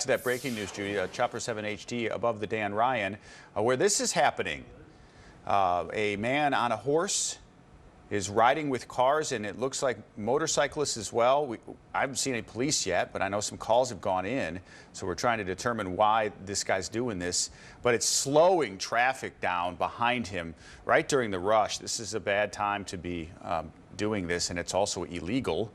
to that breaking news, Judy. Chopper 7 HD above the Dan Ryan, where this is happening. A man on a horse is riding with cars, and it looks like motorcyclists as well. I haven't seen any police yet, but I know some calls have gone in, so we're trying to determine why this guy's doing this. But it's slowing traffic down behind him right during the rush. This is a bad time to be doing this, and it's also illegal.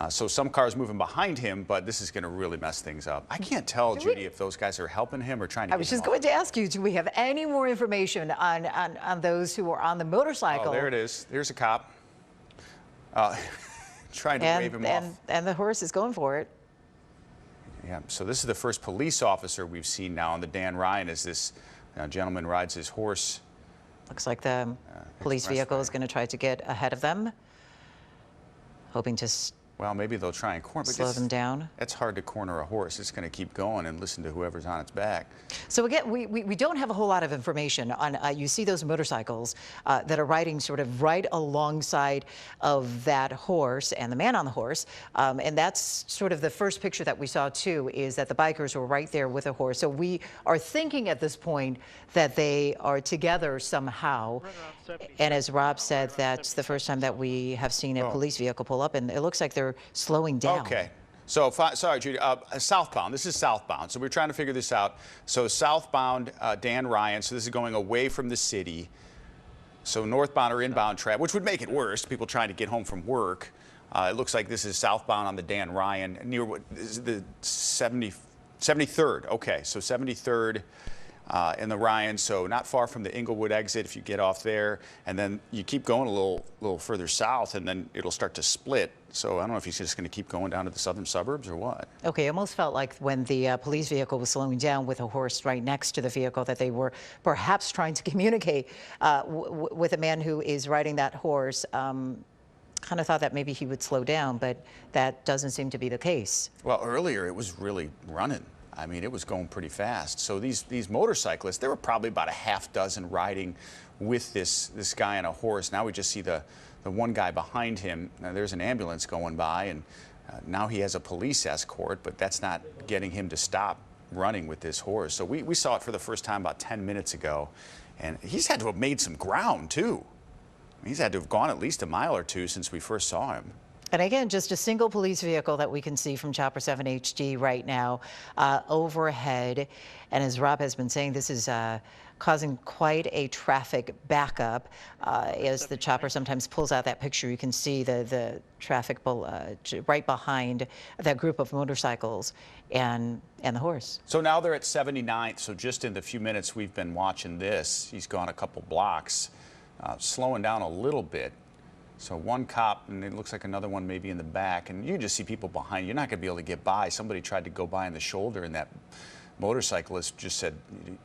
So some cars moving behind him, but this is going to really mess things up. I can't tell, Judy, if those guys are helping him or trying to get him off. I was just going to ask you, do we have any more information on those who are on the motorcycle? Oh, there it is. There's a cop trying to wave him off. And the horse is going for it. Yeah, so this is the first police officer we've seen now on the Dan Ryan as this gentleman rides his horse. Looks like the police vehicle is going to try to get ahead of them, hoping to well, maybe they'll try and corner, but slow them down. It's hard to corner a horse. It's going to keep going and listen to whoever's on its back. So again, we don't have a whole lot of information on, you see those motorcycles that are riding sort of right alongside of that horse and the man on the horse. And that's sort of the first picture that we saw too, is that the bikers were right there with a horse. So we are thinking at this point that they are together somehow. And as Rob said, that's the first time that we have seen a police vehicle pull up, and it looks like they're slowing down. Okay. So, sorry, Judy, southbound. This is southbound. So we're trying to figure this out. So southbound Dan Ryan. So this is going away from the city. So northbound or inbound traffic, which would make it worse. People trying to get home from work. It looks like this is southbound on the Dan Ryan near what is the 73rd. Okay, so 73rd. In the Ryan, so not far from the Inglewood exit if you get off there, and then you keep going a little further south, and then it'll start to split. So I don't know if he's just going to keep going down to the southern suburbs or what. Okay, it almost felt like when the police vehicle was slowing down with a horse right next to the vehicle that they were perhaps trying to communicate with a man who is riding that horse. Kind of thought that maybe he would slow down, but that doesn't seem to be the case. Well, earlier it was really running. I mean, it was going pretty fast. So these motorcyclists, there were probably about a half dozen riding with this guy on a horse. Now we just see the one guy behind him. Now, there's an ambulance going by, and now he has a police escort, but that's not getting him to stop running with this horse. So we saw it for the first time about 10 minutes ago, and he's had to have made some ground, too. He's had to have gone at least a mile or two since we first saw him. And again, just a single police vehicle that we can see from Chopper 7 HD right now overhead. And as Rob has been saying, this is causing quite a traffic backup. As the chopper sometimes pulls out that picture, you can see the traffic right behind that group of motorcycles and the horse. So now they're at 79th. So just in the few minutes we've been watching this, he's gone a couple blocks, slowing down a little bit. So one cop, and it looks like another one maybe in the back, and you just see people behind. You're not going to be able to get by. Somebody tried to go by on the shoulder, and that motorcyclist just said,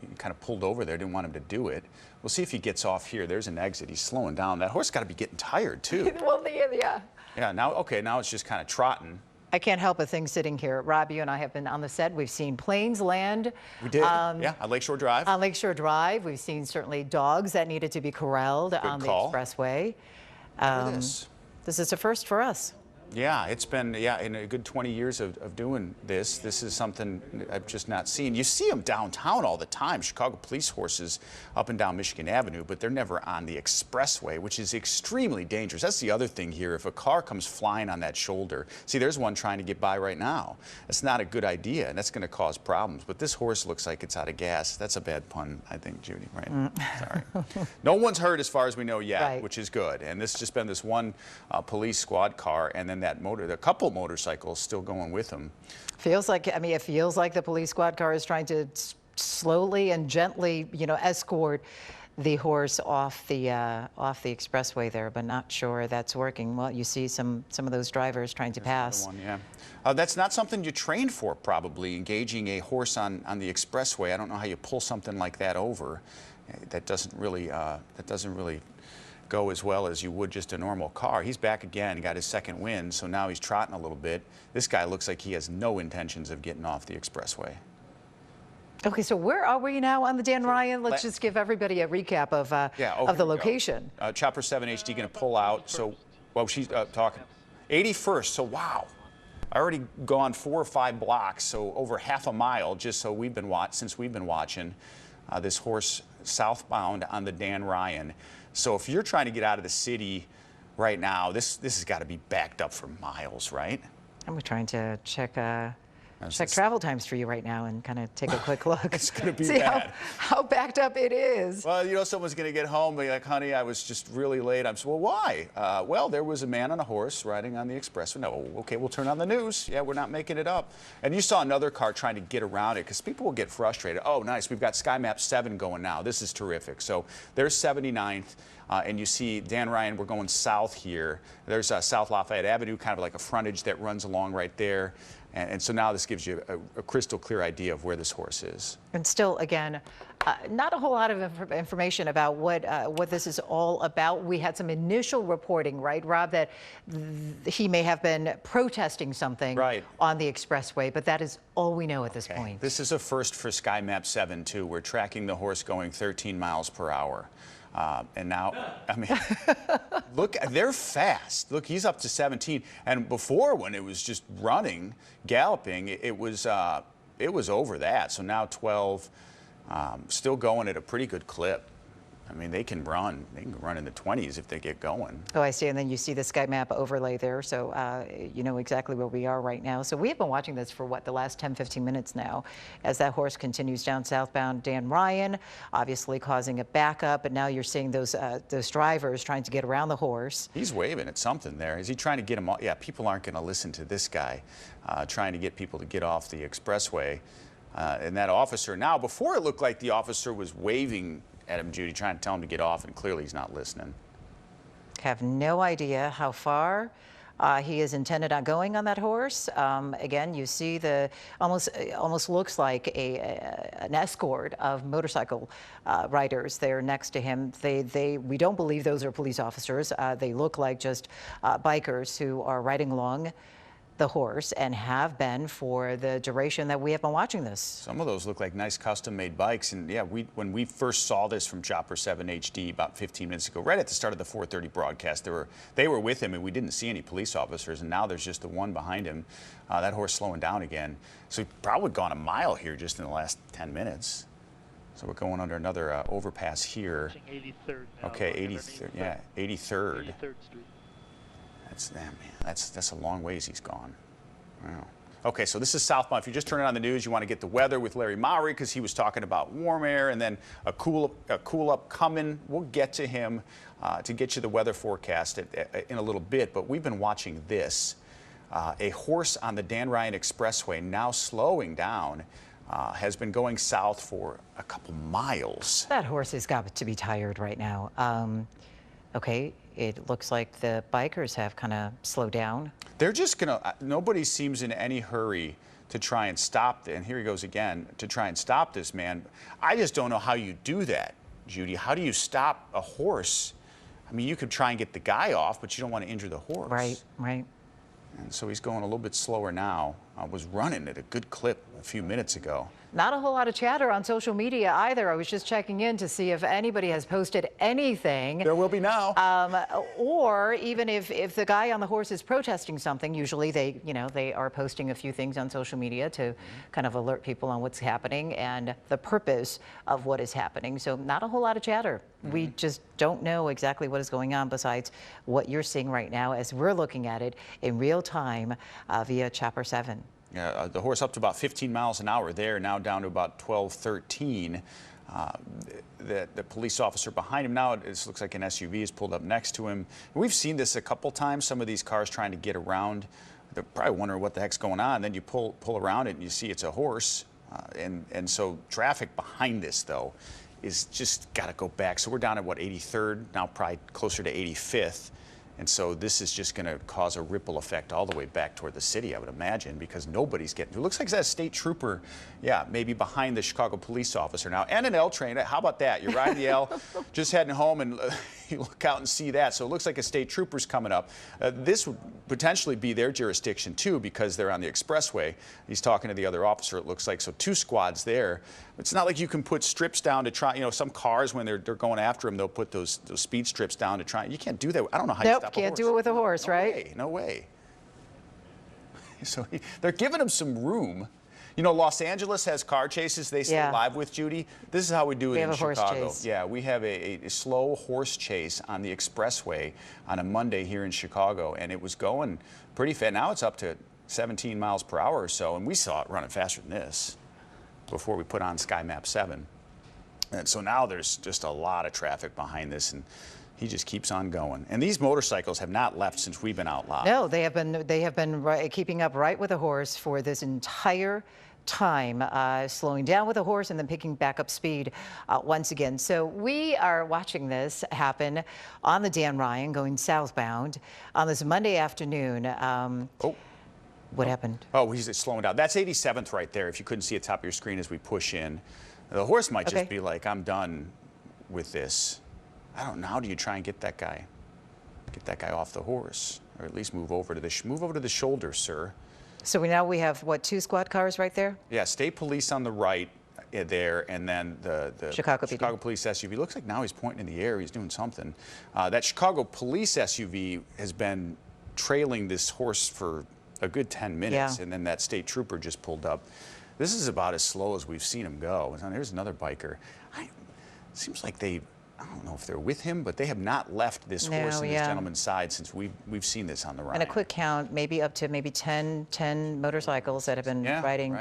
he kind of pulled over there, didn't want him to do it. We'll see if he gets off here. There's an exit. He's slowing down. That horse got to be getting tired, too. Well, yeah. Yeah, now it's just kind of trotting. I can't help but think sitting here, Rob, you and I have been on the set. We've seen planes land. We did, yeah, on Lakeshore Drive. On Lakeshore Drive. We've seen certainly dogs that needed to be corralled on the expressway. This is a first for us. Yeah, it's been, in a good 20 years of doing this. This is something I've just not seen. You see them downtown all the time, Chicago police horses up and down Michigan Avenue, but they're never on the expressway, which is extremely dangerous. That's the other thing here. If a car comes flying on that shoulder, see, there's one trying to get by right now. That's not a good idea, and that's going to cause problems. But this horse looks like it's out of gas. That's a bad pun, I think, Judy, right? Sorry. No one's hurt as far as we know yet, which is good. And this has just been this one police squad car, and then a couple motorcycles still going with them. Feels like, I mean, it feels like the police squad car is trying to slowly and gently, escort the horse off the expressway there, but not sure that's working. Well, you see some of those drivers trying to pass. One, yeah. That's not something you trained for, probably, engaging a horse on the expressway. I don't know how you pull something like that over. That doesn't really go as well as you would just a normal car. He's back again, got his second win, so now he's trotting a little bit. This guy looks like he has no intentions of getting off the expressway. Okay, so where are we now on the Dan Ryan? Let's just give everybody a recap of the location. Chopper 7 HD going to pull out. So, well, she's talking 81st. So, wow. already gone 4 or 5 blocks, so over half a mile, just so since we've been watching this horse southbound on the Dan Ryan. So if you're trying to get out of the city right now, this has got to be backed up for miles, right? I'm trying to check travel times for you right now and kind of take a quick look. It's going to be See bad. how backed up it is. Well, you know, someone's going to get home and be like, honey, I was just really late. I'm so, well, why? Well, there was a man on a horse riding on the expressway. No, okay, we'll turn on the news. Yeah, we're not making it up. And you saw another car trying to get around it because people will get frustrated. Oh, nice. We've got Sky Map 7 going now. This is terrific. So there's 79th. And you see Dan Ryan, we're going south here. There's South Lafayette Avenue, kind of like a frontage that runs along right there. And so now this gives you a crystal clear idea of where this horse is. And still, again, not a whole lot of information about what this is all about. We had some initial reporting, right, Rob, that he may have been protesting something on the expressway, but that is all we know at this point. This is a first for Sky Map 7, too. We're tracking the horse going 13 miles per hour. And now, I mean, look, they're fast. Look, he's up to 17. And before, when it was just running, galloping, it was over that. So now 12, still going at a pretty good clip. I mean, they can run. They can run in the 20s if they get going. Oh, I see. And then you see the Sky Map overlay there. So you know exactly where we are right now. So we have been watching this for, what, the last 10, 15 minutes now as that horse continues down southbound Dan Ryan, obviously causing a backup. And now you're seeing those drivers trying to get around the horse. He's waving at something there. Is he trying to get him off? Yeah, people aren't going to listen to this guy trying to get people to get off the expressway. And that officer, now, before it looked like the officer was waving at him, Judy, trying to tell him to get off, and clearly he's not listening. Have no idea how far he is intended on going on that horse. Again, you see the almost looks like an escort of motorcycle riders there next to him. We don't believe those are police officers. They look like just bikers who are riding along the horse and have been for the duration that we have been watching this. Some of those look like nice custom-made bikes. And yeah, when we first saw this from Chopper 7 HD about 15 minutes ago, right at the start of the 4:30 broadcast, they were with him and we didn't see any police officers, and now there's just the one behind him. That horse slowing down again. So he's probably gone a mile here just in the last 10 minutes. So we're going under another overpass here. 83rd now. Okay, 83rd, yeah, 83rd. 83rd Street. That's a long ways he's gone. Wow. Okay, so this is southbound. If you just turn it on the news, you want to get the weather with Larry Mowry because he was talking about warm air and then a cool up coming. We'll get to him to get you the weather forecast in a little bit. But we've been watching this. A horse on the Dan Ryan Expressway, now slowing down, has been going south for a couple miles. That horse has got to be tired right now. Okay, it looks like the bikers have kind of slowed down. They're just gonna, nobody seems in any hurry to try and stop, and here he goes again, to try and stop this man. I just don't know how you do that, Judy. How do you stop a horse? I mean, you could try and get the guy off, but you don't want to injure the horse. Right, right. And so he's going a little bit slower now. Was running at a good clip a few minutes ago. Not a whole lot of chatter on social media either. I was just checking in to see if anybody has posted anything. There will be now. Or even if the guy on the horse is protesting something, usually they are posting a few things on social media to kind of alert people on what's happening and the purpose of what is happening. So not a whole lot of chatter. We just don't know exactly what is going on besides what you're seeing right now as we're looking at it in real time via Chopper 7. Yeah, the horse up to about 15 miles an hour there, now down to about 12, 13. The police officer behind him now, it looks like an SUV is pulled up next to him. We've seen this a couple times, some of these cars trying to get around. They're probably wondering what the heck's going on. Then you pull around it and you see it's a horse. And so traffic behind this, though, is just got to go back. So we're down at, what, 83rd, now probably closer to 85th. And so this is just going to cause a ripple effect all the way back toward the city, I would imagine, because nobody's getting. It looks like that state trooper, yeah, maybe behind the Chicago police officer now, and an L train. How about that? You're riding the L, just heading home, and you look out and see that. So it looks like a state trooper's coming up. This would potentially be their jurisdiction too, because they're on the expressway. He's talking to the other officer. It looks like, so 2 squads there. It's not like you can put strips down to try. You know, some cars when they're going after them, they'll put those speed strips down to try. You can't do that. I don't know how you stop a horse. Can't do it with a horse, right? No way. So they're giving him some room. You know, Los Angeles has car chases they stay live with, Judy. This is how we do it in Chicago. Horse chase. Yeah, we have a slow horse chase on the expressway on a Monday here in Chicago, and it was going pretty fast. Now it's up to 17 miles per hour or so, and we saw it running faster than this before we put on Sky Map 7. And so now there's just a lot of traffic behind this, and he just keeps on going. And these motorcycles have not left since we've been out live. No, they have been keeping up right with the horse for this entire time, slowing down with the horse and then picking back up speed once again. So we are watching this happen on the Dan Ryan going southbound on this Monday afternoon. What happened? Oh, he's slowing down. That's 87th right there, if you couldn't see at the top of your screen as we push in. The horse might just be like, I'm done with this. I don't know. How do you try and get that guy off the horse, or at least move over to the shoulder, sir? So we have what, 2 squad cars right there? Yeah, state police on the right there, and then the Chicago police SUV. Looks like now he's pointing in the air. He's doing something. That Chicago police SUV has been trailing this horse for a good 10 minutes, and then that state trooper just pulled up. This is about as slow as we've seen him go. And there's another biker. Seems like I don't know if they're with him, but they have not left this horse and this gentleman's side since we've seen this on the ride. And a quick count, maybe up to 10 motorcycles that have been riding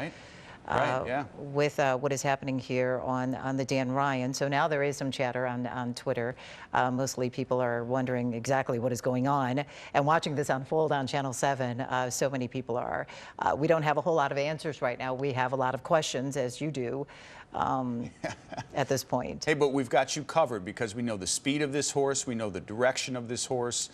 with what is happening here on the Dan Ryan. So now there is some chatter on Twitter. Mostly people are wondering exactly what is going on and watching this unfold on Channel 7. So many people are. We don't have a whole lot of answers right now. We have a lot of questions, as you do. At this point. Hey, but we've got you covered because we know the speed of this horse, we know the direction of this horse.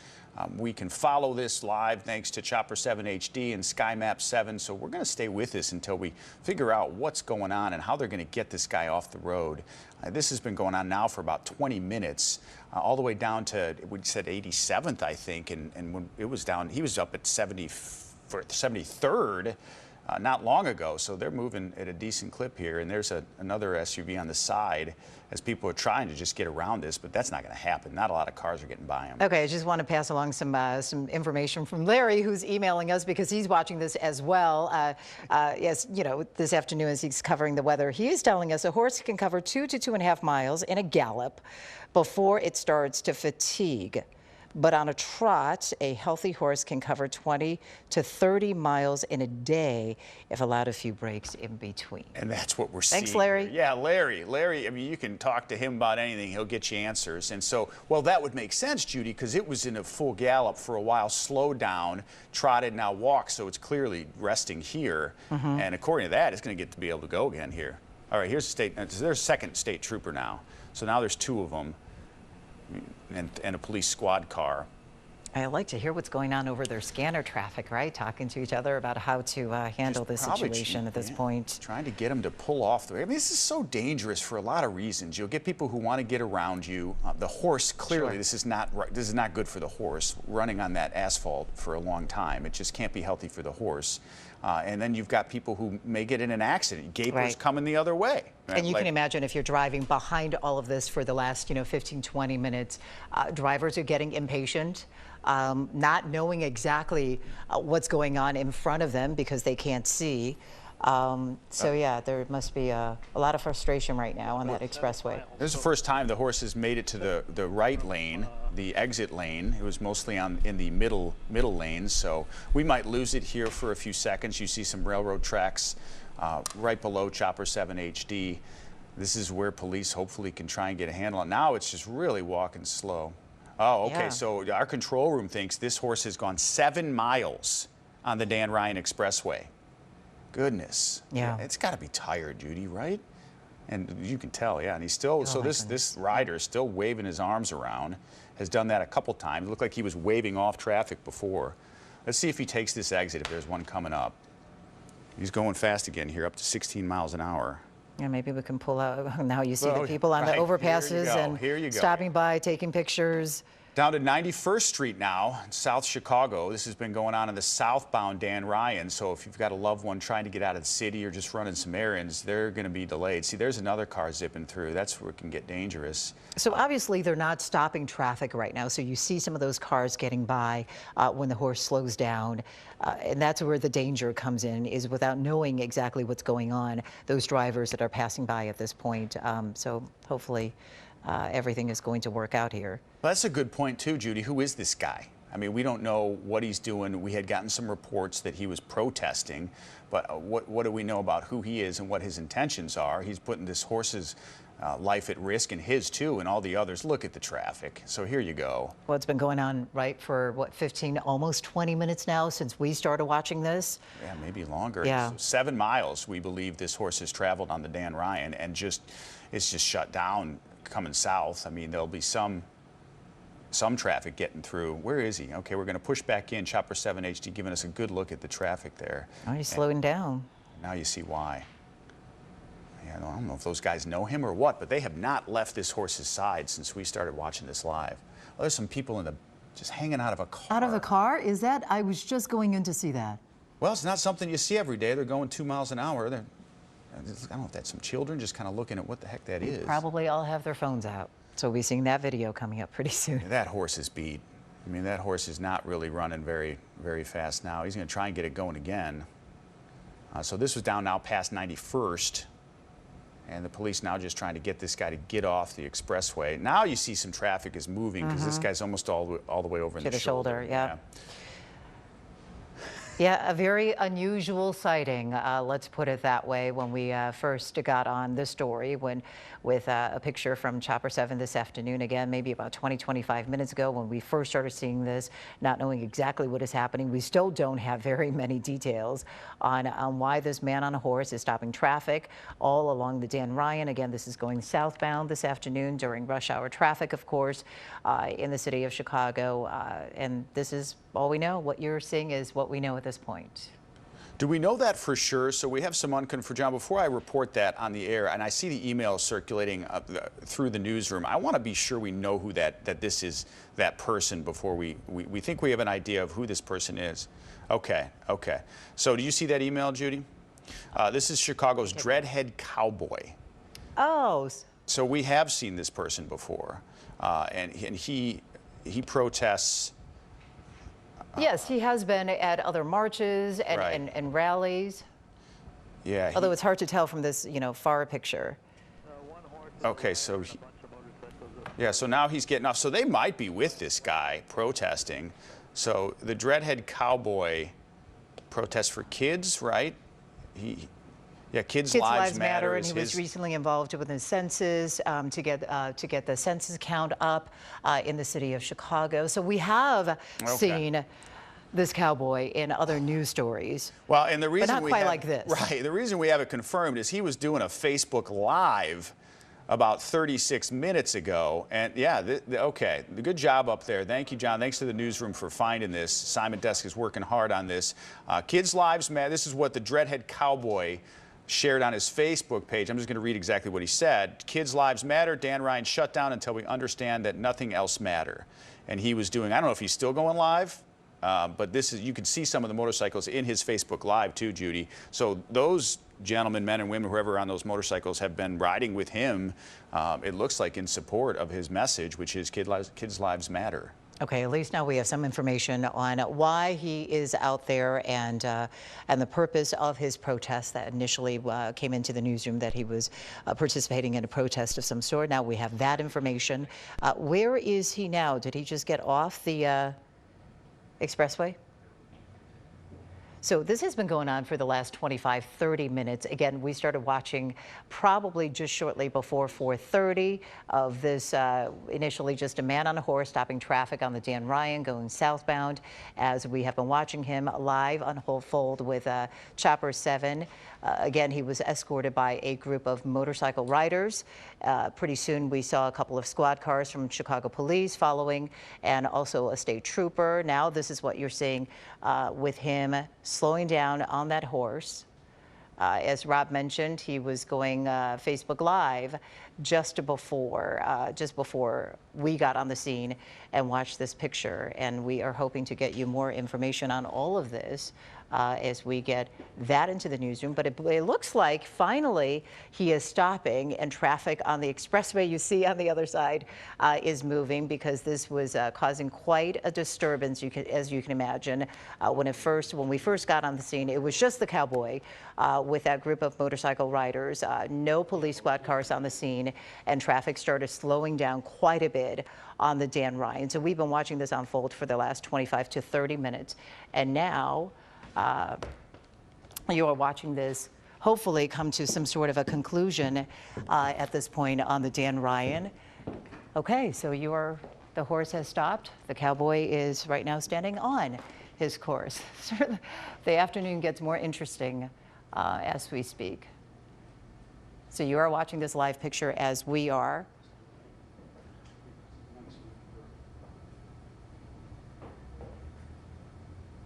We can follow this live thanks to Chopper 7 HD and Sky Map 7. So we're going to stay with this until we figure out what's going on and how they're going to get this guy off the road. This has been going on now for about 20 minutes, all the way down to, we said 87th, I think. And when it was down, he was up at 73rd. Not long ago, so they're moving at a decent clip here, and there's another SUV on the side as people are trying to just get around this, but that's not going to happen. Not a lot of cars are getting by them. Okay, I just want to pass along some information from Larry, who's emailing us because he's watching this as well. Yes, you know, this afternoon as he's covering the weather, he is telling us a horse can cover 2 to 2.5 miles in a gallop before it starts to fatigue. But on a trot, a healthy horse can cover 20 to 30 miles in a day if allowed a few breaks in between. And that's what we're seeing. Thanks, Larry. Yeah, Larry, I mean, you can talk to him about anything. He'll get you answers. And so, well, that would make sense, Judy, because it was in a full gallop for a while, slowed down, trotted, now walked. So it's clearly resting here. And according to that, it's going to get to be able to go again here. All right, here's there's a second state trooper now. So now there's 2 of them. And a police squad car. I like to hear what's going on over their scanner traffic, right? Talking to each other about how to handle this situation at this point. Trying to get them to pull off. I mean, this is so dangerous for a lot of reasons. You'll get people who want to get around you. The horse, clearly, this is not good for the horse. Running on that asphalt for a long time, it just can't be healthy for the horse. And then you've got people who may get in an accident. Gapers coming the other way. Right? And you can imagine if you're driving behind all of this for the last, 15, 20 minutes, drivers are getting impatient, not knowing exactly what's going on in front of them because they can't see. So yeah, there must be a lot of frustration right now on that expressway. This is the first time the horse has made it to the right lane, the exit lane. It was mostly in the middle lanes, so we might lose it here for a few seconds. You see some railroad tracks right below Chopper 7 HD. This is where police hopefully can try and get a handle on it. Now it's just really walking slow. Oh, okay, so our control room thinks this horse has gone 7 miles on the Dan Ryan Expressway. Goodness. Yeah. It's got to be tired, Judy, right? And you can tell, and he's still, this rider is still waving his arms around, has done that a couple times. It looked like he was waving off traffic before. Let's see if he takes this exit, if there's one coming up. He's going fast again here, up to 16 miles an hour. Yeah, maybe we can pull out. Now you see the people on the overpasses and stopping by, taking pictures. Down to 91st Street now, in South Chicago. This has been going on in the southbound Dan Ryan. So if you've got a loved one trying to get out of the city or just running some errands, they're going to be delayed. See, there's another car zipping through. That's where it can get dangerous. So obviously they're not stopping traffic right now. So you see some of those cars getting by when the horse slows down. And that's where the danger comes in, is without knowing exactly what's going on, those drivers that are passing by at this point. So hopefully everything is going to work out here. Well, that's a good point too, Judy. Who is this guy? I mean, we don't know what he's doing. We had gotten some reports that he was protesting, but what do we know about who he is and what his intentions are? He's putting this horse's life at risk, and his too, and all the others. Look at the traffic. So here you go. Well, it's been going on, right, for what, 15, almost 20 minutes now since we started watching this? Yeah, maybe longer. Yeah. So 7 miles, we believe this horse has traveled on the Dan Ryan, and it's just shut down coming south. I mean, there'll be some traffic getting through. Where is he? Okay, we're going to push back in. Chopper 7 HD giving us a good look at the traffic there. Oh, he's slowing down. Now you see why. Yeah, I don't know if those guys know him or what, but they have not left this horse's side since we started watching this live. Well, there's some people just hanging out of a car. Out of a car? Is that? I was just going in to see that. Well, it's not something you see every day. They're going 2 miles an hour. I don't know if that's some children just kind of looking at what the heck that is. Probably all have their phones out. So we'll be seeing that video coming up pretty soon. That horse is beat. I mean, that horse is not really running very, very fast now. He's going to try and get it going again. So this was down now past 91st. And the police now just trying to get this guy to get off the expressway. Now you see some traffic is moving because this guy's almost all the way over in the shoulder. Yeah. Yeah, a very unusual sighting, let's put it that way, when we first got on this story, with a picture from Chopper 7 this afternoon, again, maybe about 25 minutes ago when we first started seeing this, not knowing exactly what is happening. We still don't have very many details on why this man on a horse is stopping traffic all along the Dan Ryan. Again, this is going southbound this afternoon during rush hour traffic, of course, in the city of Chicago. And this is all we know. What you're seeing is what we know at this point. Do we know that for sure? So we have some unconfirmed. John, before I report that on the air, and I see the email circulating through the newsroom, I want to be sure we know who that this is, that person, before we think we have an idea of who this person is. Okay. So do you see that email, Judy? This is Chicago's Dreadhead Cowboy. Oh. So we have seen this person before, and he protests. Yes, he has been at other marches and rallies. Yeah. Although it's hard to tell from this, far picture. Okay, so so now he's getting off. So they might be with this guy protesting. So the Dreadhead Cowboy protests for kids, right? Kids' lives matter. And he was recently involved with the census to get the census count up in the city of Chicago. So we have seen this cowboy in other news stories. Well, and the reason but not quite like this. Right. The reason we have it confirmed is he was doing a Facebook Live about 36 minutes ago. And okay, good job up there. Thank you, John. Thanks to the newsroom for finding this. Simon Desk is working hard on this. Kids' lives matter. This is what the Dreadhead Cowboy shared on his Facebook page. I'm just going to read exactly what he said. Kids' lives matter. Dan Ryan shut down until we understand that nothing else matter. And he was doing, I don't know if he's still going live, but this is, you can see some of the motorcycles in his Facebook Live too, Judy. So those gentlemen, men and women, whoever are on those motorcycles, have been riding with him, it looks like, in support of his message, which is kids' lives matter. Okay, at least now we have some information on why he is out there and the purpose of his protest that initially came into the newsroom, that he was participating in a protest of some sort. Now we have that information. Where is he now? Did he just get off the expressway? So this has been going on for the last 25, 30 minutes. Again, we started watching probably just shortly before 4:30 of this, initially just a man on a horse stopping traffic on the Dan Ryan going southbound, as we have been watching him live unfold with Chopper 7. Again, he was escorted by a group of motorcycle riders. Pretty soon we saw a couple of squad cars from Chicago Police following, and also a state trooper. Now this is what you're seeing with him slowing down on that horse. As Rob mentioned, he was going Facebook Live just before we got on the scene and watched this picture. And we are hoping to get you more information on all of this as we get that into the newsroom. But it looks like finally he is stopping, and traffic on the expressway you see on the other side is moving, because this was causing quite a disturbance, as you can imagine. When we first got on the scene, it was just the Cowboy with that group of motorcycle riders, no police squad cars on the scene, and traffic started slowing down quite a bit on the Dan Ryan. So we've been watching this unfold for the last 25 to 30 minutes, and now you are watching this hopefully come to some sort of a conclusion at this point on the Dan Ryan. Okay, so the horse has stopped. The Cowboy is right now standing on his course. The afternoon gets more interesting as we speak. So you are watching this live picture as we are.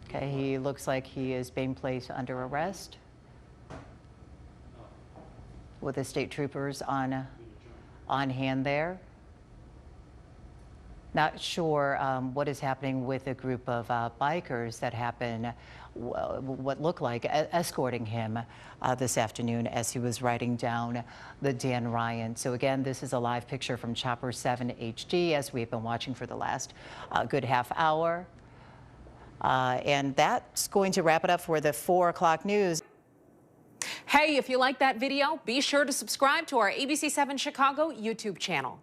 Okay, he looks like he is being placed under arrest with the state troopers on hand there. Not sure what is happening with a group of bikers that happen, what looked like escorting him this afternoon as he was riding down the Dan Ryan. So again, this is a live picture from Chopper 7 HD as we've been watching for the last good half hour. And that's going to wrap it up for the 4 o'clock news. Hey, if you like that video, be sure to subscribe to our ABC7 Chicago YouTube channel.